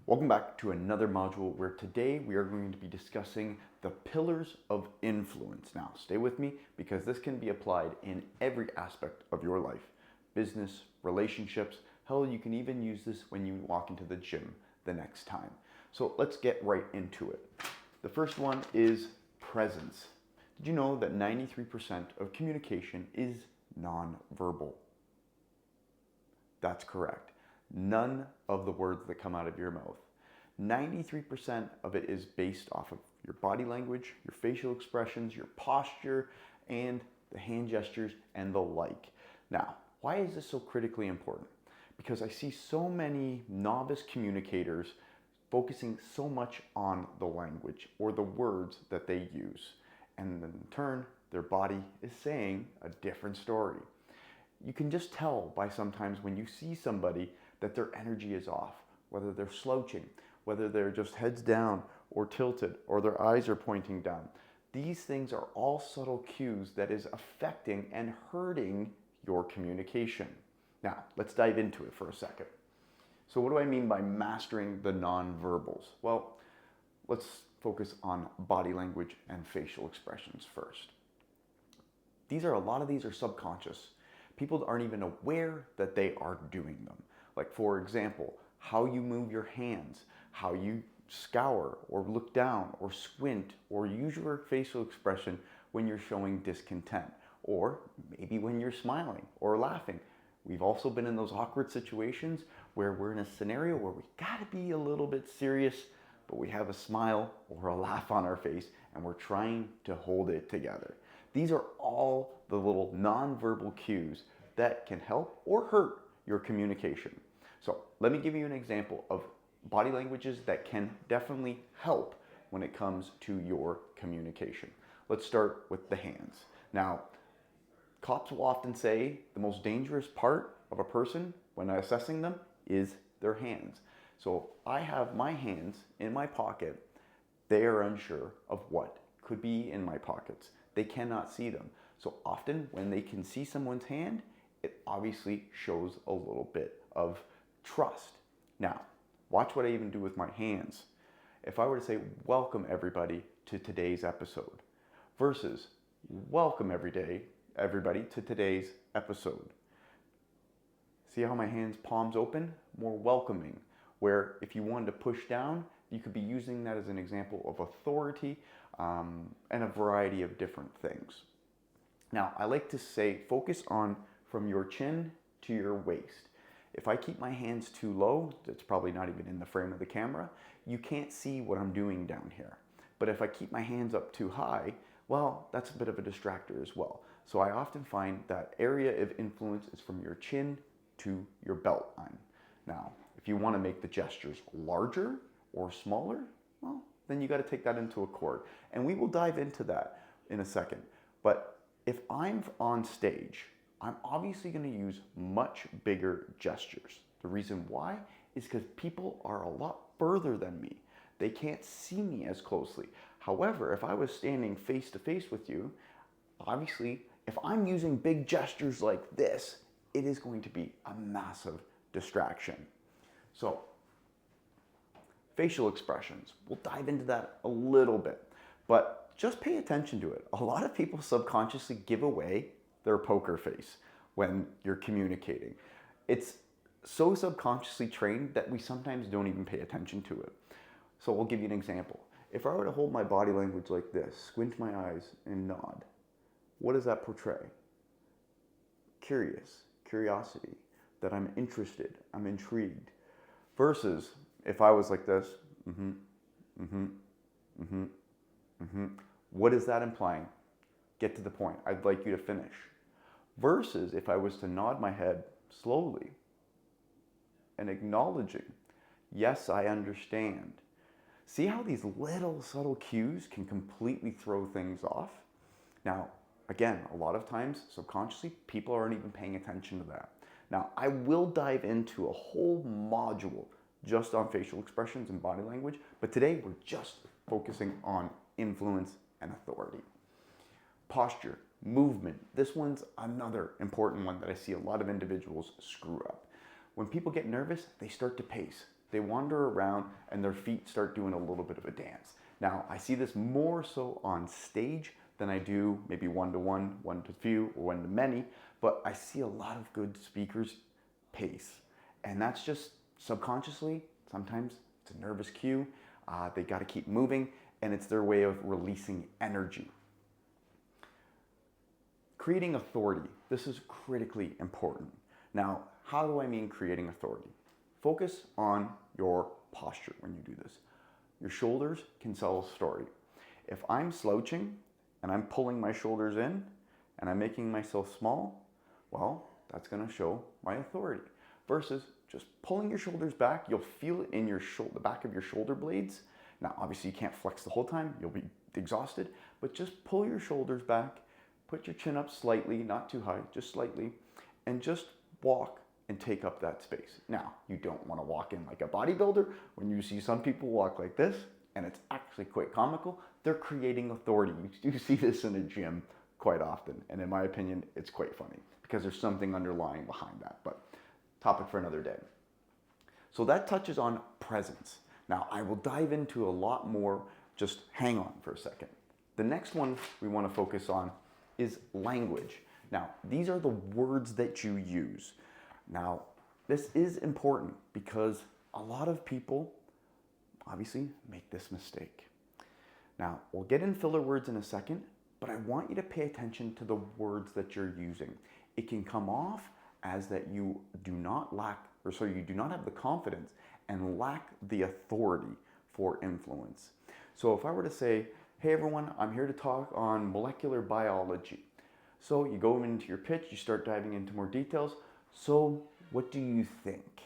Welcome back to another module where today we are going to be discussing the pillars of influence. Now, stay with me because this can be applied in every aspect of your life. Business, relationships, hell, you can even use this when you walk into the gym the next time. So let's get right into it. The first one is presence. Did you know that 93% of communication is nonverbal? That's correct. None of the words that come out of your mouth. 93% of it is based off of your body language, your facial expressions, your posture, and the hand gestures and the like. Now, why is this so critically important? Because I see so many novice communicators focusing so much on the language or the words that they use. And in turn, their body is saying a different story. You can just tell by sometimes when you see somebody that their energy is off, whether they're slouching, whether they're just heads down or tilted, or their eyes are pointing down. These things are all subtle cues that is affecting and hurting your communication. Now, let's dive into it for a second. So what do I mean by mastering the nonverbals? Well, let's focus on body language and facial expressions first. A lot of these are subconscious. People aren't even aware that they are doing them. Like, for example, how you move your hands, how you scour or look down or squint or use your facial expression when you're showing discontent, or maybe when you're smiling or laughing. We've also been in those awkward situations where we're in a scenario where we gotta be a little bit serious, but we have a smile or a laugh on our face and we're trying to hold it together. These are all the little nonverbal cues that can help or hurt your communication. So let me give you an example of body languages that can definitely help when it comes to your communication. Let's start with the hands. Now, cops will often say the most dangerous part of a person when assessing them is their hands. So I have my hands in my pocket. They are unsure of what could be in my pockets. They cannot see them. So often when they can see someone's hand, it obviously shows a little bit of trust. Now, watch what I even do with my hands. If I were to say, welcome everybody to today's episode, versus welcome everybody to today's episode. See how my hands palms open? More welcoming. Where if you wanted to push down, you could be using that as an example of authority and a variety of different things. Now, I like to say focus on from your chin to your waist. If I keep my hands too low, that's probably not even in the frame of the camera, you can't see what I'm doing down here. But if I keep my hands up too high, well, that's a bit of a distractor as well. So I often find that area of influence is from your chin to your belt line. Now, if you want to make the gestures larger or smaller, well, then you got to take that into account. And we will dive into that in a second. But if I'm on stage, I'm obviously going to use much bigger gestures. The reason why is because people are a lot further than me. They can't see me as closely. However, if I was standing face to face with you, obviously, if I'm using big gestures like this, it is going to be a massive distraction. So, facial expressions, we'll dive into that a little bit, but just pay attention to it. A lot of people subconsciously give away their poker face when you're communicating. It's so subconsciously trained that we sometimes don't even pay attention to it. So we'll give you an example. If I were to hold my body language like this, squint my eyes and nod, what does that portray? Curiosity, that I'm interested, I'm intrigued. Versus if I was like this, what is that implying? Get to the point. I'd like you to finish. Versus if I was to nod my head slowly and acknowledging, yes, I understand. See how these little subtle cues can completely throw things off? Now, again, a lot of times, subconsciously, people aren't even paying attention to that. Now, I will dive into a whole module just on facial expressions and body language, but today we're just focusing on influence and authority. Posture, movement. This one's another important one that I see a lot of individuals screw up. When people get nervous, they start to pace. they wander around and their feet start doing a little bit of a dance. Now, I see this more so on stage than I do maybe one-to-one, one-to-few, or one-to-many, but I see a lot of good speakers pace. And that's just subconsciously, sometimes it's a nervous cue. They got to keep moving, and it's their way of releasing energy. Creating authority. This is critically important. Now, how do I mean creating authority? Focus on your posture when you do this. Your shoulders can tell a story. If I'm slouching and I'm pulling my shoulders in and I'm making myself small, well, that's going to show my authority. Versus just pulling your shoulders back, you'll feel it in the back of your shoulder blades. Now, obviously you can't flex the whole time, you'll be exhausted, but just pull your shoulders back, put your chin up slightly, not too high, just slightly, and just walk and take up that space. Now, you don't want to walk in like a bodybuilder. When you see some people walk like this, and it's actually quite comical, they're creating authority. You do see this in a gym quite often, and in my opinion, it's quite funny because there's something underlying behind that, but topic for another day. So that touches on presence. Now, I will dive into a lot more, just hang on for a second. The next one we want to focus on is language. Now, these are the words that you use. Now, this is important because a lot of people obviously make this mistake. Now, we'll get in filler words in a second, but I want you to pay attention to the words that you're using. It can come off as that you do not have the confidence and lack the authority for influence. So if I were to say, hey everyone, I'm here to talk on molecular biology. So you go into your pitch, you start diving into more details. So what do you think?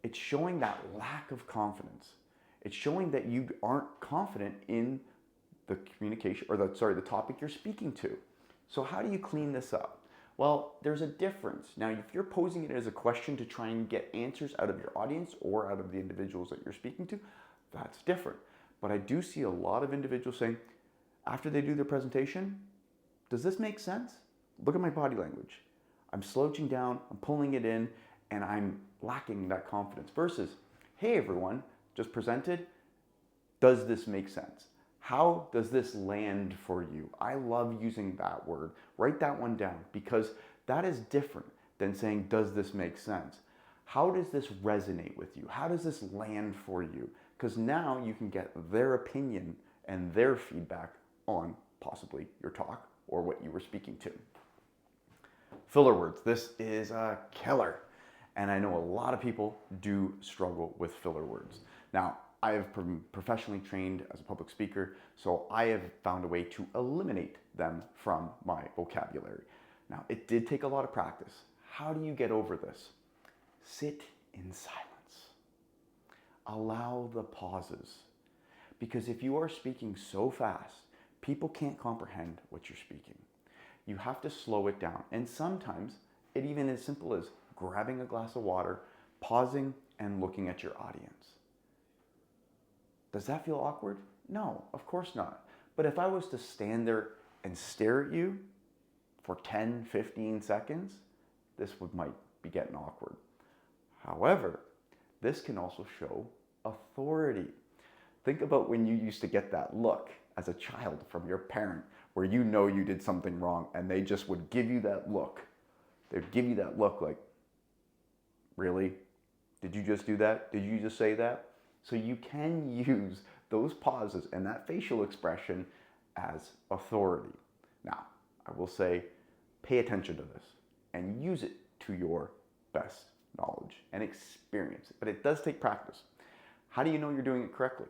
It's showing that lack of confidence. It's showing that you aren't confident in the communication, or the topic you're speaking to. So how do you clean this up? Well, there's a difference. Now, if you're posing it as a question to try and get answers out of your audience or out of the individuals that you're speaking to, that's different. But I do see a lot of individuals saying, after they do their presentation, does this make sense? Look at my body language. I'm slouching down, I'm pulling it in, and I'm lacking that confidence. Versus, hey everyone, just presented, does this make sense? How does this land for you? I love using that word. Write that one down because that is different than saying, does this make sense? How does this resonate with you? How does this land for you? Because now you can get their opinion and their feedback on possibly your talk or what you were speaking to. Filler words. This is a killer. And I know a lot of people do struggle with filler words. Now, I have professionally trained as a public speaker, so I have found a way to eliminate them from my vocabulary. Now, it did take a lot of practice. How do you get over this? Sit in silence. Allow the pauses. Because if you are speaking so fast, people can't comprehend what you're speaking. You have to slow it down. And sometimes it even is simple as grabbing a glass of water, pausing, and looking at your audience. Does that feel awkward? No, of course not. But if I was to stand there and stare at you for 10, 15 seconds, this might be getting awkward. However, this can also show authority. Think about when you used to get that look as a child from your parent where you know you did something wrong and they just would give you that look. They'd give you that look like, really? Did you just do that? Did you just say that? So you can use those pauses and that facial expression as authority. Now, I will say, pay attention to this and use it to your best knowledge and experience. But it does take practice. How do you know you're doing it correctly?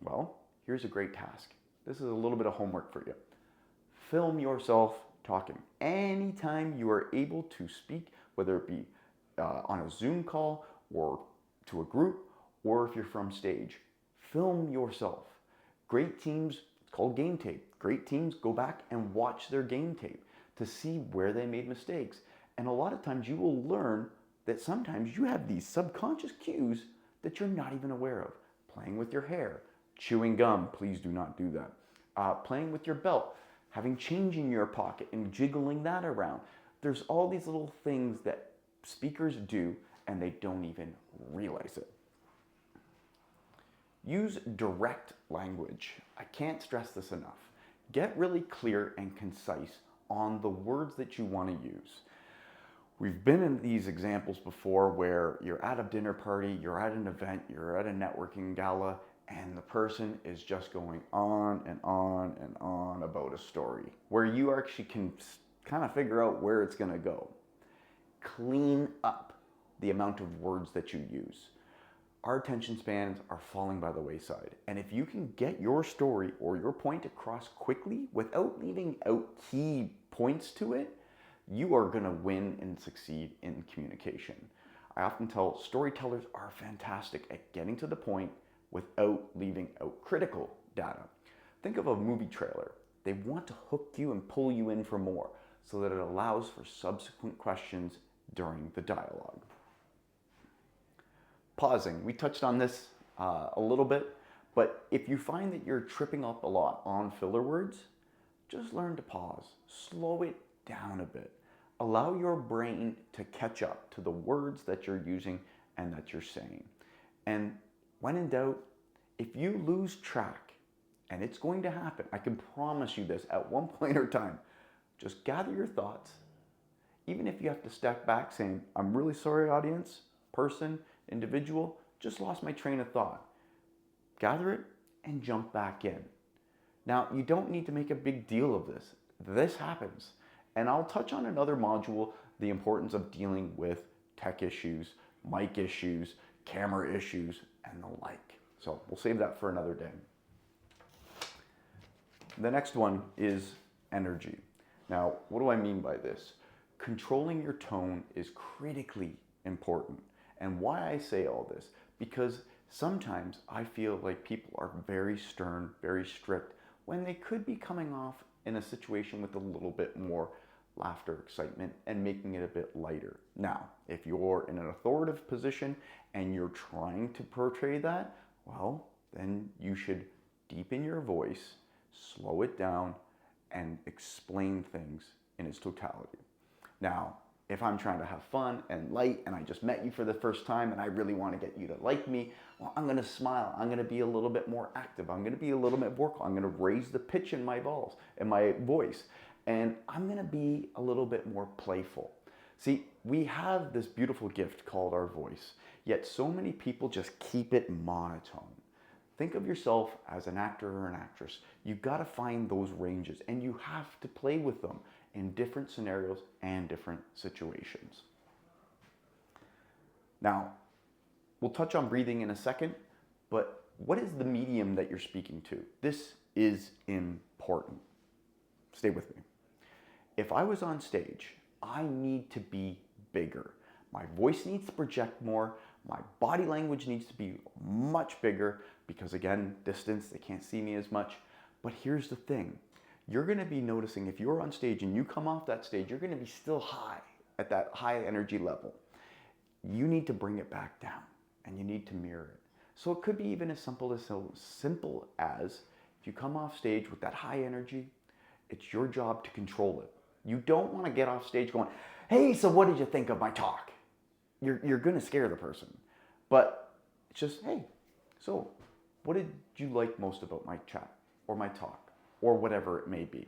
Well, here's a great task. This is a little bit of homework for you. Film yourself talking. Anytime you are able to speak, whether it be on a Zoom call or to a group, or if you're from stage, film yourself. Great teams, it's called game tape. Great teams go back and watch their game tape to see where they made mistakes. And a lot of times you will learn that sometimes you have these subconscious cues that you're not even aware of. Playing with your hair, chewing gum, please do not do that. Playing with your belt, having change in your pocket and jiggling that around. There's all these little things that speakers do and they don't even realize it. Use direct language. I can't stress this enough. Get really clear and concise on the words that you want to use. We've been in these examples before where you're at a dinner party, you're at an event, you're at a networking gala, and the person is just going on and on and on about a story where you actually can kind of figure out where it's going to go. Clean up the amount of words that you use. Our attention spans are falling by the wayside. And if you can get your story or your point across quickly without leaving out key points to it, you are going to win and succeed in communication. I often tell storytellers are fantastic at getting to the point without leaving out critical data. Think of a movie trailer. They want to hook you and pull you in for more so that it allows for subsequent questions during the dialogue. Pausing. We touched on this a little bit, but if you find that you're tripping up a lot on filler words, just learn to pause. Slow it down a bit. Allow your brain to catch up to the words that you're using and that you're saying. And when in doubt, if you lose track, and it's going to happen, I can promise you this at one point or time, just gather your thoughts. Even if you have to step back saying, I'm really sorry, audience, person, individual, just lost my train of thought. Gather it and jump back in. Now, you don't need to make a big deal of this. This happens. And I'll touch on another module, the importance of dealing with tech issues, mic issues, camera issues, and the like. So we'll save that for another day. The next one is energy. Now, what do I mean by this? Controlling your tone is critically important. And why I say all this? Because sometimes I feel like people are very stern, very strict, when they could be coming off in a situation with a little bit more laughter, excitement, and making it a bit lighter. Now, if you're in an authoritative position and you're trying to portray that, well, then you should deepen your voice, slow it down, and explain things in its totality. Now, if I'm trying to have fun and light and I just met you for the first time and I really want to get you to like me, well, I'm going to smile. I'm going to be a little bit more active. I'm going to be a little bit vocal. I'm going to raise the pitch in my voice. And I'm going to be a little bit more playful. See, we have this beautiful gift called our voice, yet so many people just keep it monotone. Think of yourself as an actor or an actress. You've got to find those ranges and you have to play with them in different scenarios and different situations. Now, we'll touch on breathing in a second, but what is the medium that you're speaking to? This is important. Stay with me. If I was on stage, I need to be bigger. My voice needs to project more. My body language needs to be much bigger because, again, distance, they can't see me as much. But here's the thing. You're going to be noticing if you're on stage and you come off that stage, you're going to be still high at that high energy level. You need to bring it back down and you need to mirror it. So it could be even as simple as if you come off stage with that high energy, it's your job to control it. You don't want to get off stage going, hey, so what did you think of my talk? You're going to scare the person. But it's just, hey, so what did you like most about my chat or my talk or whatever it may be?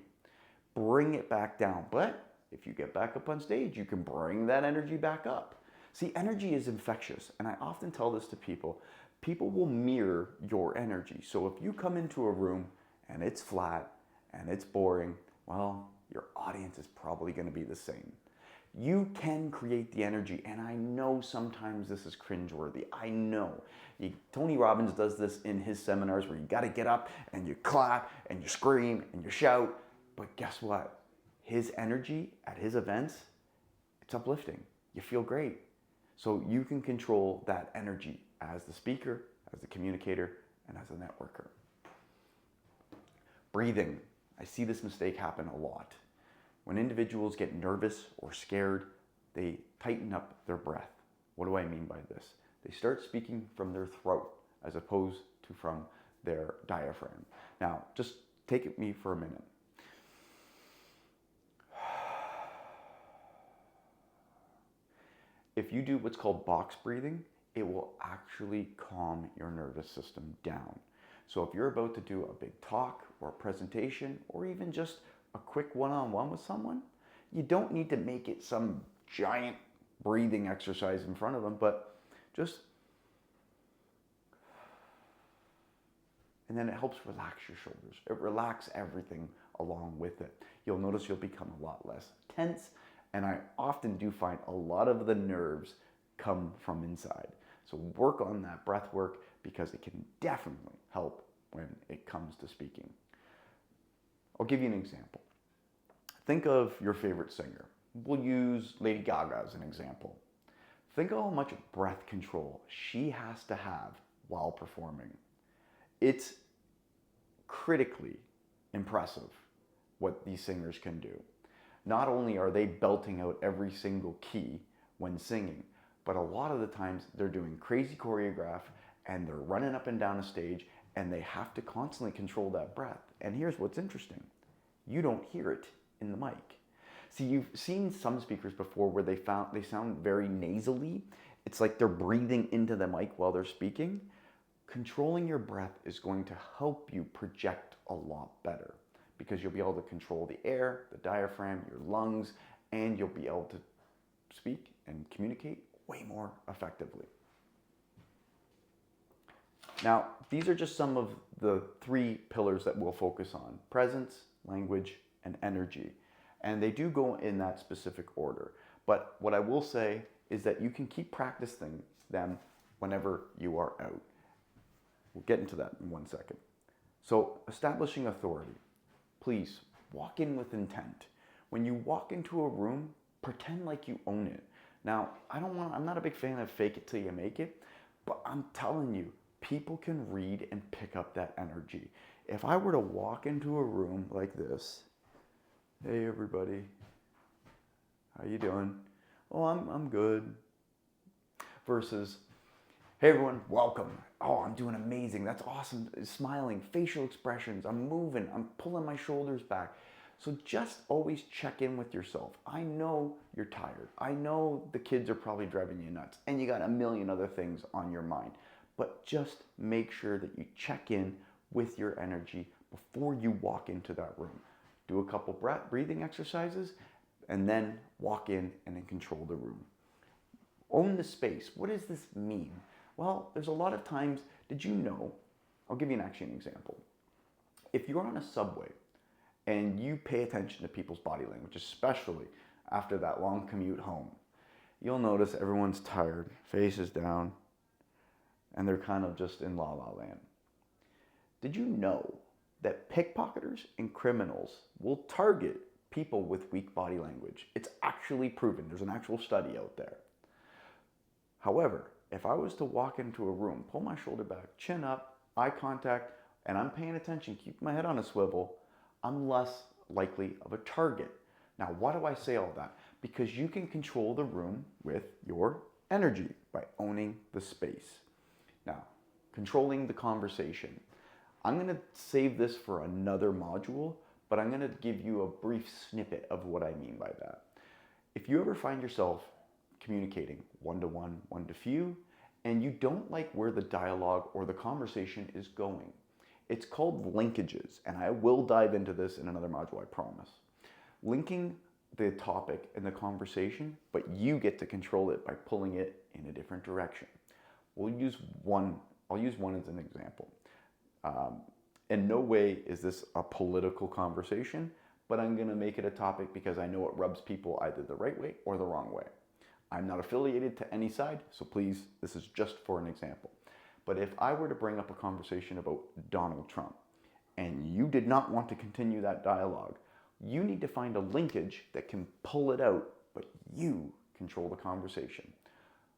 Bring it back down. But if you get back up on stage, you can bring that energy back up. See, energy is infectious. And I often tell this to people. People will mirror your energy. So if you come into a room and it's flat and it's boring, well, your audience is probably going to be the same. You can create the energy, and I know sometimes this is cringeworthy. I know. Tony Robbins does this in his seminars where you got to get up and you clap and you scream and you shout. But guess what? His energy at his events, it's uplifting. You feel great. So you can control that energy as the speaker, as the communicator, and as a networker. Breathing. I see this mistake happen a lot. When individuals get nervous or scared, they tighten up their breath. What do I mean by this? They start speaking from their throat as opposed to from their diaphragm. Now, just take me for a minute. If you do what's called box breathing, it will actually calm your nervous system down. So if you're about to do a big talk or a presentation or even just a quick one-on-one with someone, you don't need to make it some giant breathing exercise in front of them, but just, and then it helps relax your shoulders. It relaxes everything along with it. You'll notice you'll become a lot less tense, and I often do find a lot of the nerves come from inside. So work on that breath work because it can definitely help when it comes to speaking. I'll give you an example. Think of your favorite singer. We'll use Lady Gaga as an example. Think of how much breath control she has to have while performing. It's critically impressive what these singers can do. Not only are they belting out every single key when singing, but a lot of the times they're doing crazy choreograph and they're running up and down a stage and they have to constantly control that breath. And here's what's interesting. You don't hear it in the mic. See, you've seen some speakers before where they sound very nasally. It's like they're breathing into the mic while they're speaking. Controlling your breath is going to help you project a lot better because you'll be able to control the air, the diaphragm, your lungs, and you'll be able to speak and communicate way more effectively. Now, these are just some of the 3 pillars that we'll focus on: presence, language, and energy. And they do go in that specific order. But what I will say is that you can keep practicing them whenever you are out. We'll get into that in 1 second. So, establishing authority. Please walk in with intent. When you walk into a room, pretend like you own it. Now, I'm not a big fan of fake it till you make it, but I'm telling you, people can read and pick up that energy. If I were to walk into a room like this, hey everybody, how you doing? Oh, I'm good. Versus, hey everyone, welcome. Oh, I'm doing amazing. That's awesome. Smiling, facial expressions. I'm moving. I'm pulling my shoulders back. So just always check in with yourself. I know you're tired. I know the kids are probably driving you nuts and you got a million other things on your mind. But just make sure that you check in with your energy before you walk into that room. Do a couple breathing exercises and then walk in and then control the room. Own the space. What does this mean? Well, there's a lot of times, did you know, I'll give you an example. If you're on a subway and you pay attention to people's body language, especially after that long commute home, you'll notice everyone's tired, face is down, and they're kind of just in la la land. Did you know that pickpocketers and criminals will target people with weak body language? It's actually proven. There's an actual study out there. However, if I was to walk into a room, pull my shoulder back, chin up, eye contact, and I'm paying attention, keep my head on a swivel, I'm less likely of a target. Now, why do I say all that? Because you can control the room with your energy by owning the space. Now, controlling the conversation. I'm going to save this for another module, but I'm going to give you a brief snippet of what I mean by that. If you ever find yourself communicating one-to-one, one-to-few, and you don't like where the dialogue or the conversation is going, it's called linkages, and I will dive into this in another module, I promise. Linking the topic and the conversation, but you get to control it by pulling it in a different direction. I'll use one as an example. In no way is this a political conversation, but I'm going to make it a topic because I know it rubs people either the right way or the wrong way. I'm not affiliated to any side, so please, this is just for an example. But if I were to bring up a conversation about Donald Trump and you did not want to continue that dialogue, you need to find a linkage that can pull it out, but you control the conversation.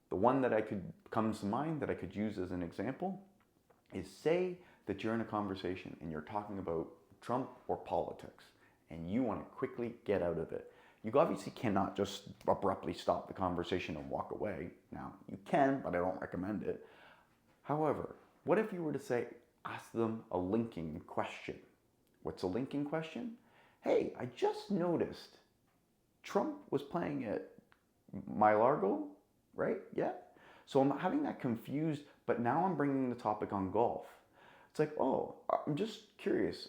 The one that comes to mind that I could use as an example is, say that you're in a conversation and you're talking about Trump or politics and you want to quickly get out of it. You obviously cannot just abruptly stop the conversation and walk away. Now, you can, but I don't recommend it. However, what if you were to ask them a linking question? What's a linking question? Hey, I just noticed Trump was playing at Mar-a-Lago, right? Yeah. So I'm having that confused, but now I'm bringing the topic on golf. It's like, oh, I'm just curious.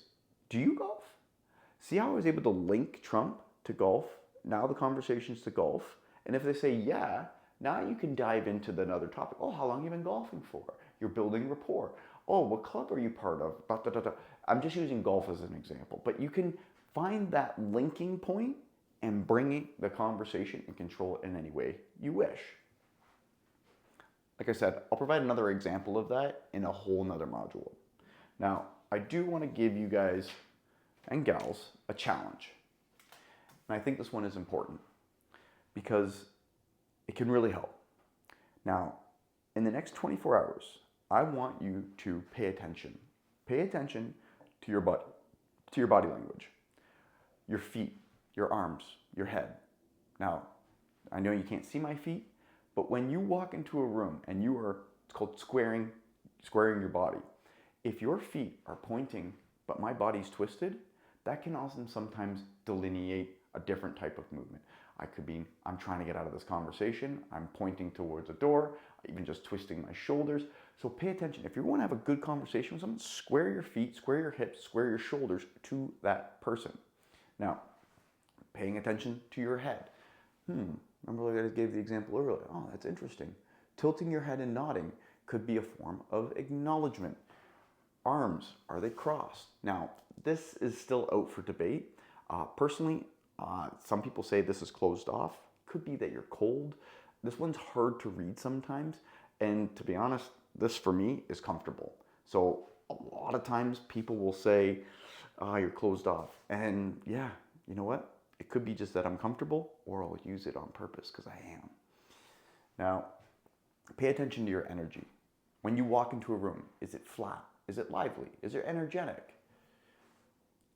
Do you golf? See how I was able to link Trump to golf? Now the conversation's to golf. And if they say, yeah, now you can dive into another topic. Oh, how long have you been golfing for? You're building rapport. Oh, what club are you part of? Da, da, da, da. I'm just using golf as an example. But you can find that linking point and bring the conversation and control it in any way you wish. Like I said, I'll provide another example of that in a whole nother module. Now, I do want to give you guys and gals a challenge. And I think this one is important because it can really help. Now, in the next 24 hours, I want you to pay attention. Pay attention to your body language, your feet, your arms, your head. Now, I know you can't see my feet, but when you walk into a room and you are, it's called squaring your body. If your feet are pointing, but my body's twisted, that can also sometimes delineate a different type of movement. I could be, I'm trying to get out of this conversation, I'm pointing towards a door, even just twisting my shoulders. So pay attention. If you want to have a good conversation with someone, square your feet, square your hips, square your shoulders to that person. Now, paying attention to your head. Remember I gave the example earlier. Oh, that's interesting. Tilting your head and nodding could be a form of acknowledgement. Arms, are they crossed? Now, this is still out for debate. Personally, some people say this is closed off. Could be that you're cold. This one's hard to read sometimes. And to be honest, this for me is comfortable. So a lot of times people will say, you're closed off. And yeah, you know what? It could be just that I'm comfortable, or I'll use it on purpose because I am. Now, pay attention to your energy. When you walk into a room, is it flat? Is it lively? Is it energetic?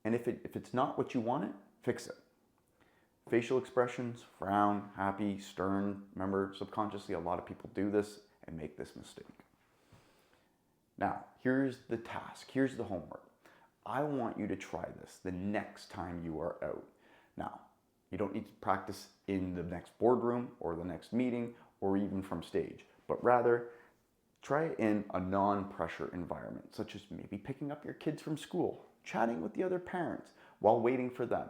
And if it's not what you want it, fix it. Facial expressions, frown, happy, stern. Remember, subconsciously, a lot of people do this and make this mistake. Now, here's the task. Here's the homework. I want you to try this the next time you are out. Now, you don't need to practice in the next boardroom or the next meeting or even from stage, but rather try it in a non-pressure environment, such as maybe picking up your kids from school, chatting with the other parents while waiting for them,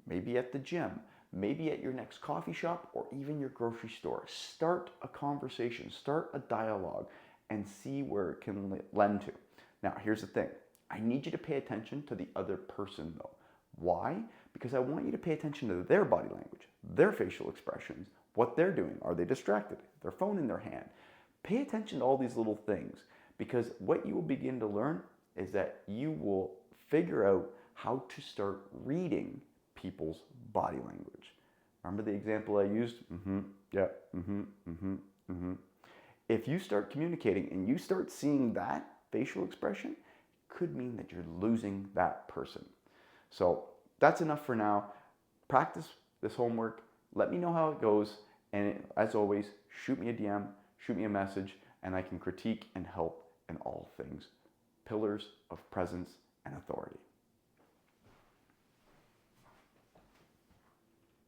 maybe at the gym, maybe at your next coffee shop or even your grocery store. Start a conversation, start a dialogue, and see where it can lend to. Now, here's the thing. I need you to pay attention to the other person though. Why? Because I want you to pay attention to their body language, their facial expressions, what they're doing. Are they distracted? Their phone in their hand. Pay attention to all these little things, because what you will begin to learn is that you will figure out how to start reading people's body language. Remember the example I used? If you start communicating and you start seeing that facial expression, could mean that you're losing that person. So that's enough for now. Practice this homework. Let me know how it goes. And as always, shoot me a DM, shoot me a message, and I can critique and help in all things. Pillars of presence and authority.